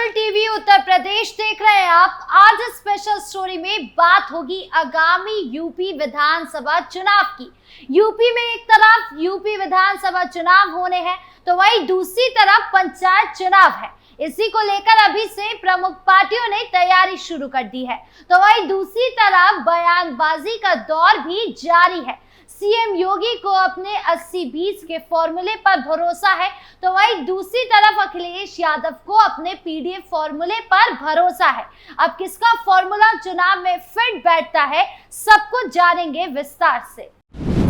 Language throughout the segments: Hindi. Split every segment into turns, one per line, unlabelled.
केबल टीवी उत्तर प्रदेश देख रहे हैं आप। आज इस स्पेशल स्टोरी में बात होगी आगामी यूपी विधानसभा चुनाव की। यूपी में एक तरफ यूपी विधानसभा चुनाव होने हैं तो वहीं दूसरी तरफ पंचायत चुनाव है। इसी को लेकर अभी से प्रमुख पार्टियों ने तैयारी शुरू कर दी है तो वहीं दूसरी तरफ बयानबाजी का दौर भी जारी है। सीएम योगी को अपने 80-20 के फॉर्मूले पर भरोसा है तो वहीं दूसरी तरफ अखिलेश यादव को अपने पीडीए फॉर्मूले पर भरोसा है। अब किसका फॉर्मूला चुनाव में फिट बैठता है, सब कुछ जानेंगे विस्तार से।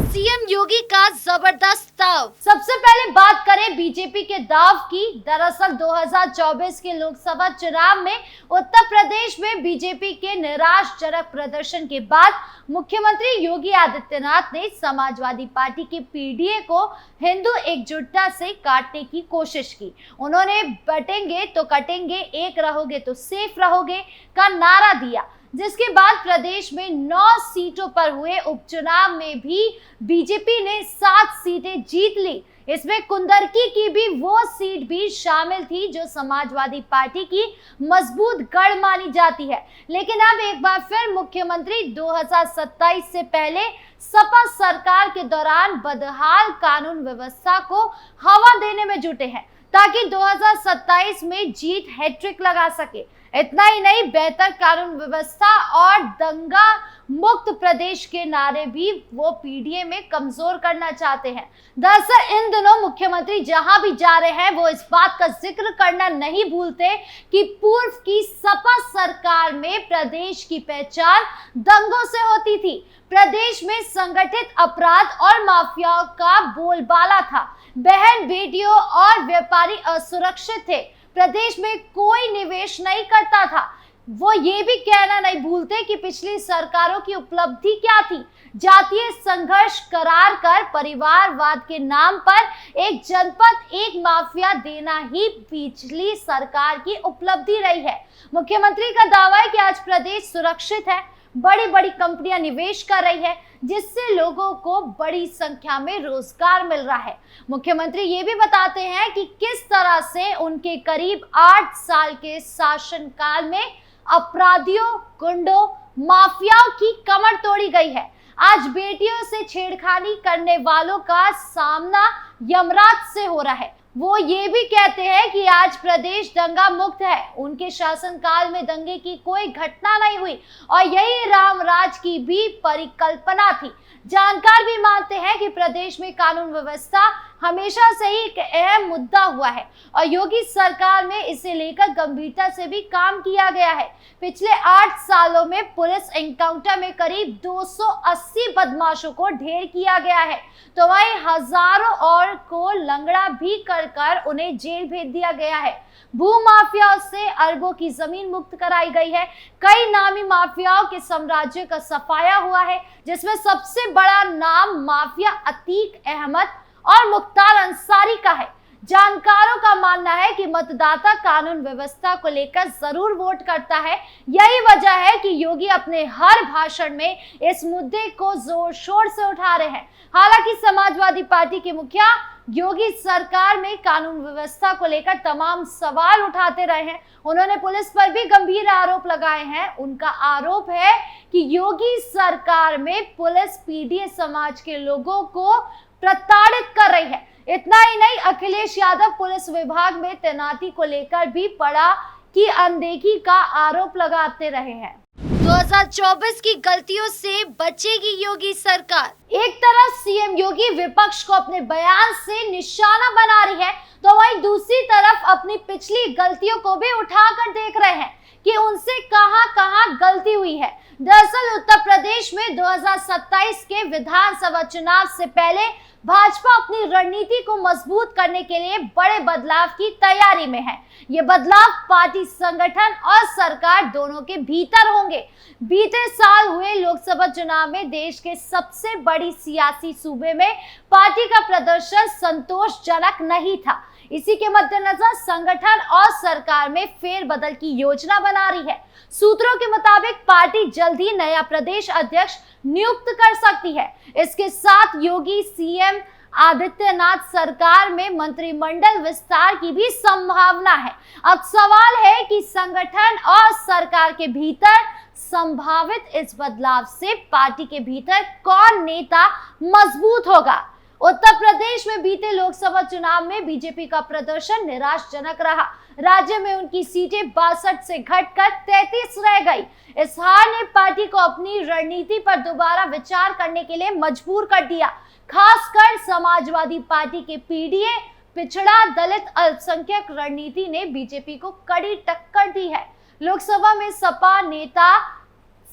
सीएम योगी का जबरदस्त दाव। सबसे पहले बात करें बीजेपी के दाव की। दरअसल 2024 के लोकसभा चुनाव में उत्तर प्रदेश में बीजेपी के निराशाजनक प्रदर्शन के बाद मुख्यमंत्री योगी आदित्यनाथ ने समाजवादी पार्टी के पीडीए को हिंदू एकजुटता से काटने की कोशिश की। उन्होंने बटेंगे तो कटेंगे, एक रहोगे तो सेफ रहोगे का नारा दिया, जिसके बाद प्रदेश में 9 सीटों पर हुए उपचुनाव में भी बीजेपी ने 7 सीटें जीत ली। इसमें कुंदरकी की भी वो सीट भी शामिल थी जो समाजवादी पार्टी की मजबूत गढ़ मानी जाती है। लेकिन अब एक बार फिर मुख्यमंत्री 2027 से पहले सपा सरकार के दौरान बदहाल कानून व्यवस्था को हवा देने में जुटे हैं ताकि 2027 में जीत हैट्रिक लगा सके। इतना ही नहीं, बेहतर कानून व्यवस्था और दंगा मुक्त प्रदेश के नारे भी वो पीडीए में कमजोर करना चाहते हैं। दरअसल इन दिनों मुख्यमंत्री जहां भी जा रहे हैं वो इस बात का जिक्र करना नहीं भूलते कि पूर्व की सपा सरकार में प्रदेश की पहचान दंगों से होती थी। प्रदेश में संगठित अपराध और माफियाओं का बोलबाला था। बहन बेटियों और व्यापारी असुरक्षित थे। प्रदेश में कोई निवेश नहीं करता था। वो ये भी कहना नहीं भूलते कि पिछली सरकारों की उपलब्धि क्या थी। जातीय संघर्ष करार कर परिवारवाद के नाम पर एक जनपद एक माफिया देना ही पिछली सरकार की उपलब्धि रही है। मुख्यमंत्री का दावा है कि आज प्रदेश सुरक्षित है, बड़ी बड़ी कंपनियां निवेश कर रही है, जिससे लोगों को बड़ी संख्या में रोजगार मिल रहा है। मुख्यमंत्री ये भी बताते हैं कि किस तरह से उनके करीब 8 साल के शासनकाल में अपराधियों, गुंडों, माफियाओं की कमर तोड़ी गई है। आज बेटियों से छेड़खानी करने वालों का सामना यमराज से हो रहा है। वो ये भी कहते हैं कि आज प्रदेश दंगा मुक्त है। उनके शासनकाल में दंगे की कोई घटना नहीं हुई और यही रामराज की भी परिकल्पना थी। जानकार भी मानते हैं कि प्रदेश में कानून व्यवस्था हमेशा से ही एक अहम मुद्दा हुआ है और योगी सरकार में इसे लेकर गंभीरता से भी काम किया गया है। पिछले 8 सालों में पुलिस एनकाउंटर में करीब 280 बदमाशों को ढेर किया गया है तो वहीं हजारों और को लंगड़ा भी कर उन्हें जेल भेज दिया गया है। भू माफियाओं से अरबों की जमीन मुक्त कराई गई है। कई नामी माफियाओं के साम्राज्य का सफाया हुआ है, जिसमें सबसे बड़ा नाम माफिया अतीक अहमद और मुख्तार अंसारी का है। जानकारों का मानना है कि मतदाता कानून व्यवस्था को लेकर जरूर वोट करता है। यही वजह है कि योगी अपने हर भाषण में इस मुद्दे को जोर शोर से उठा रहे हैं। हालांकि समाजवादी पार्टी के मुखिया योगी सरकार में कानून व्यवस्था को लेकर तमाम सवाल उठाते रहे हैं। उन्होंने पुलिस पर भी गंभीर आरोप लगाए हैं। उनका आरोप है कि योगी सरकार में पुलिस पीडीए समाज के लोगों को प्रताड़ित कर रही है। इतना ही नहीं, अखिलेश यादव पुलिस विभाग में तैनाती को लेकर भी पड़ा की अनदेखी का आरोप लगाते रहे हैं। 2024 की गलतियों से बचेगी योगी सरकार। एक तरफ सीएम योगी विपक्ष को अपने बयान से निशाना बना रही है तो वहीं दूसरी तरफ अपनी पिछली गलतियों को भी उठाकर देख रहे हैं कि उनसे कहां-कहां गलती हुई है। दरअसल उत्तर प्रदेश में 2027 के विधानसभा चुनाव से पहले भाजपा अपनी रणनीति को मजबूत करने के लिए बड़े बदलाव की तैयारी में है। ये बदलाव पार्टी संगठन और सरकार दोनों के भीतर होंगे। बीते साल हुए लोकसभा चुनाव में देश के सबसे बड़ी सियासी सूबे में पार्टी का प्रदर्शन संतोषजनक नहीं था। इसी के मद्देनजर संगठन और सरकार में फेरबदल की योजना बना रही है। सूत्रों के मुताबिक पार्टी जल्द ही नया प्रदेश अध्यक्ष नियुक्त कर सकती है। इसके साथ योगी सीएम आदित्यनाथ सरकार में मंत्रिमंडल विस्तार की भी संभावना है। अब सवाल है कि संगठन और सरकार के भीतर संभावित इस बदलाव से पार्टी के भीतर कौन नेता मजबूत होगा। उत्तर प्रदेश में बीते लोकसभा चुनाव में बीजेपी का प्रदर्शन निराशाजनक रहा। राज्य में उनकी सीटें 62 से घटकर 33 रह गई। इस हार ने पार्टी को अपनी रणनीति पर दोबारा विचार करने के लिए मजबूर कर दिया। खासकर समाजवादी पार्टी के पीडीए पिछड़ा दलित अल्पसंख्यक रणनीति ने बीजेपी को कड़ी टक्कर दी है। लोकसभा में सपा नेता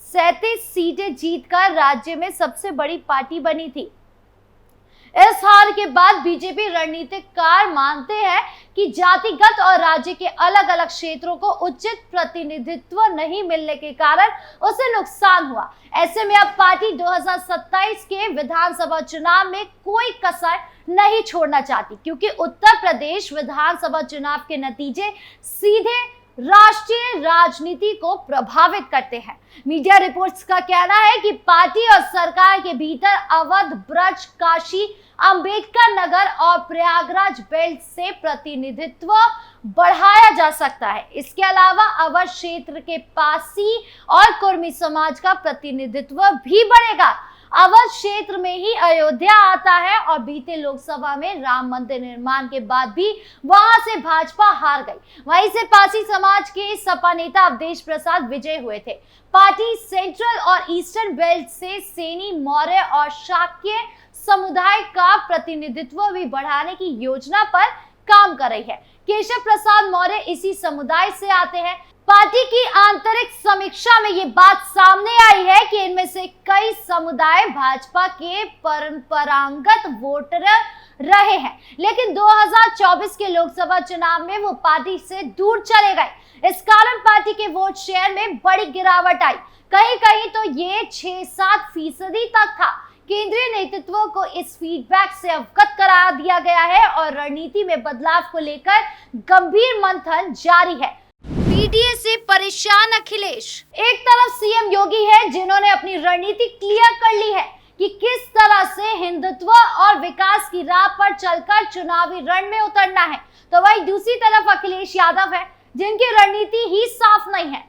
37 सीटें जीतकर राज्य में सबसे बड़ी पार्टी बनी थी। इस हार के बाद बीजेपी रणनीतिकार मानते हैं कि जातिगत और राज्य के अलग अलग क्षेत्रों को उचित प्रतिनिधित्व नहीं मिलने के कारण उसे नुकसान हुआ। ऐसे में अब पार्टी 2027 के विधानसभा चुनाव में कोई कसर नहीं छोड़ना चाहती, क्योंकि उत्तर प्रदेश विधानसभा चुनाव के नतीजे सीधे राष्ट्रीय राजनीति को प्रभावित करते हैं। मीडिया रिपोर्ट्स का कहना है कि पार्टी और सरकार के भीतर अवध, ब्रज, काशी, अंबेडकर नगर और प्रयागराज बेल्ट से प्रतिनिधित्व बढ़ाया जा सकता है। इसके अलावा अवध क्षेत्र के पासी और कुर्मी समाज का प्रतिनिधित्व भी बढ़ेगा। अवध क्षेत्र में ही अयोध्या आता है और बीते लोकसभा में राम मंदिर निर्माण के बाद भी वहां से भाजपा हार गई। वहीं से पासी समाज के सपा नेता अवधेश प्रसाद विजय हुए थे। पार्टी सेंट्रल और ईस्टर्न बेल्ट से सैनी, मौर्य और शाक्य समुदाय का प्रतिनिधित्व भी बढ़ाने की योजना पर काम कर रही है। केशव प्रसाद मौर्य इसी समुदाय से आते हैं। पार्टी की आंतरिक समीक्षा में ये बात सामने आई है कि इनमें से कई समुदाय भाजपा के परंपरागत वोटर रहे हैं, लेकिन 2024 के लोकसभा चुनाव में वो पार्टी से दूर चले गए। इस कारण पार्टी के वोट शेयर में बड़ी गिरावट आई। कहीं कहीं तो ये 6-7% तक था। केंद्रीय नेतृत्व को इस फीडबैक से अवगत करा दिया गया है और रणनीति में बदलाव को लेकर गंभीर मंथन जारी है। पीडीए से परेशान अखिलेश। एक तरफ सीएम योगी है जिन्होंने अपनी रणनीति क्लियर कर ली है कि किस तरह से हिंदुत्व और विकास की राह पर चलकर चुनावी रण में उतरना है, तो वहीं दूसरी तरफ अखिलेश यादव है जिनकी रणनीति ही साफ नहीं है।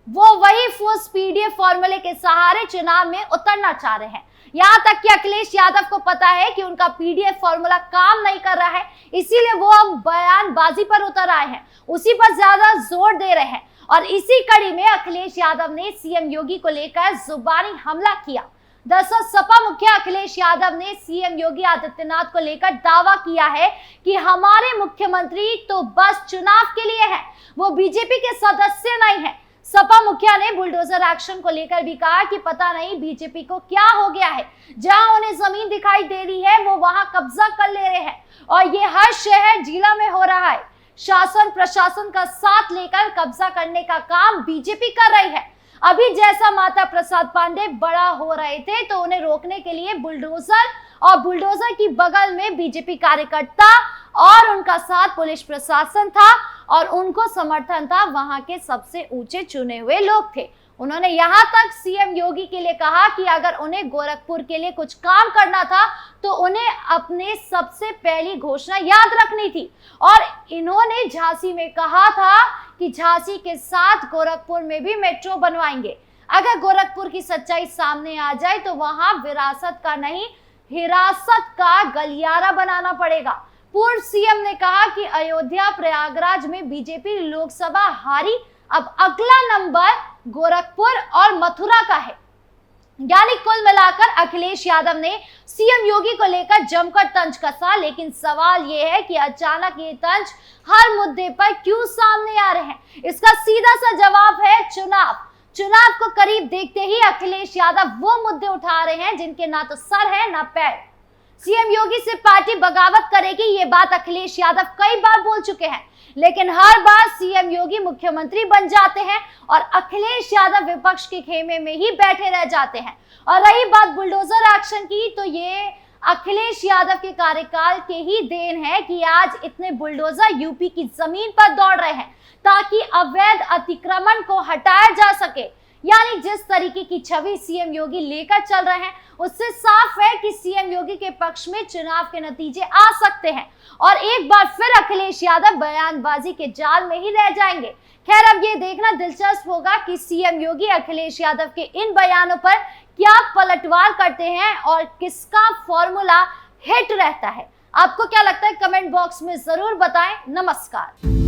वो वही फूस पीडीए फॉर्मूले के सहारे चुनाव में उतरना चाह रहे हैं। यहाँ तक कि अखिलेश यादव को पता है कि उनका पीडीए फॉर्मूला काम नहीं कर रहा है, इसीलिए वो अब बयानबाजी पर उतर आए हैं, उसी पर ज्यादा जोर दे रहे हैं। और इसी कड़ी में अखिलेश यादव ने सीएम योगी को लेकर जुबानी हमला किया। दरअसल सपा मुखिया अखिलेश यादव ने सीएम योगी आदित्यनाथ को लेकर दावा किया है कि हमारे मुख्यमंत्री तो बस चुनाव के लिए है, वो बीजेपी के सदस्य नहीं है। सपा मुखिया ने बुलडोजर एक्शन को लेकर भी कहा कि पता नहीं बीजेपी को क्या हो गया है, जहां उन्हें जमीन दिखाई दे रही है वो वहां कब्जा कर ले रहे हैं और ये हर शहर जिला में हो रहा है। शासन प्रशासन का साथ लेकर कब्जा करने का काम बीजेपी कर रही है। अभी जैसा माता प्रसाद पांडे बड़ा हो रहे थे तो उन्हें रोकने के लिए बुलडोजर और बुलडोजर की बगल में बीजेपी कार्यकर्ता और उनका साथ पुलिस प्रशासन था और उनको समर्थन था वहां के सबसे ऊंचे चुने हुए लोग थे। उन्होंने यहां तक सीएम योगी के लिए कहा कि अगर उन्हें गोरखपुर के लिए कुछ काम करना था तो उन्हें अपने सबसे पहली घोषणा याद रखनी थी। और इन्होंने झांसी में कहा था कि झांसी के साथ गोरखपुर में भी मेट्रो बनवाएंगे। अगर गोरखपुर की सच्चाई सामने आ जाए तो वहां विरासत का नहीं, हिरासत का गलियारा बनाना पड़ेगा। पूर्व सीएम ने कहा कि अयोध्या प्रयागराज में बीजेपी लोकसभा हारी, अब अगला नंबर गोरखपुर और मथुरा का है। यानी कुल मिलाकर अखिलेश यादव ने सीएम योगी को लेकर जमकर तंज कसा, लेकिन सवाल यह है कि अचानक ये तंज हर मुद्दे पर क्यों सामने आ रहे हैं। इसका सीधा सा जवाब है चुनाव। चुनाव को करीब देखते ही अखिलेश यादव वो मुद्दे उठा रहे हैं जिनके ना तो सर है ना पैर। सीएम योगी से पार्टी बगावत करेगी, ये बात अखिलेश यादव कई बार बोल चुके हैं, लेकिन हर बार सीएम योगी मुख्यमंत्री बन जाते हैं और अखिलेश यादव विपक्ष के खेमे में ही बैठे रह जाते हैं। और रही बात बुलडोजर एक्शन की, तो ये अखिलेश यादव के कार्यकाल के ही देन है कि आज इतने बुलडोजर यूपी की जमीन पर दौड़ रहे हैं ताकि अवैध अतिक्रमण को हटाया जा सके। यानी जिस तरीके की छवि सीएम योगी लेकर चल रहे हैं उससे साफ है कि सीएम योगी के पक्ष में चुनाव के नतीजे आ सकते हैं और एक बार फिर अखिलेश यादव बयानबाजी के जाल में ही रह जाएंगे। खैर, अब ये देखना दिलचस्प होगा कि सीएम योगी अखिलेश यादव के इन बयानों पर क्या पलटवार करते हैं और किसका फॉर्मूला हिट रहता है। आपको क्या लगता है, कमेंट बॉक्स में जरूर बताएं। नमस्कार।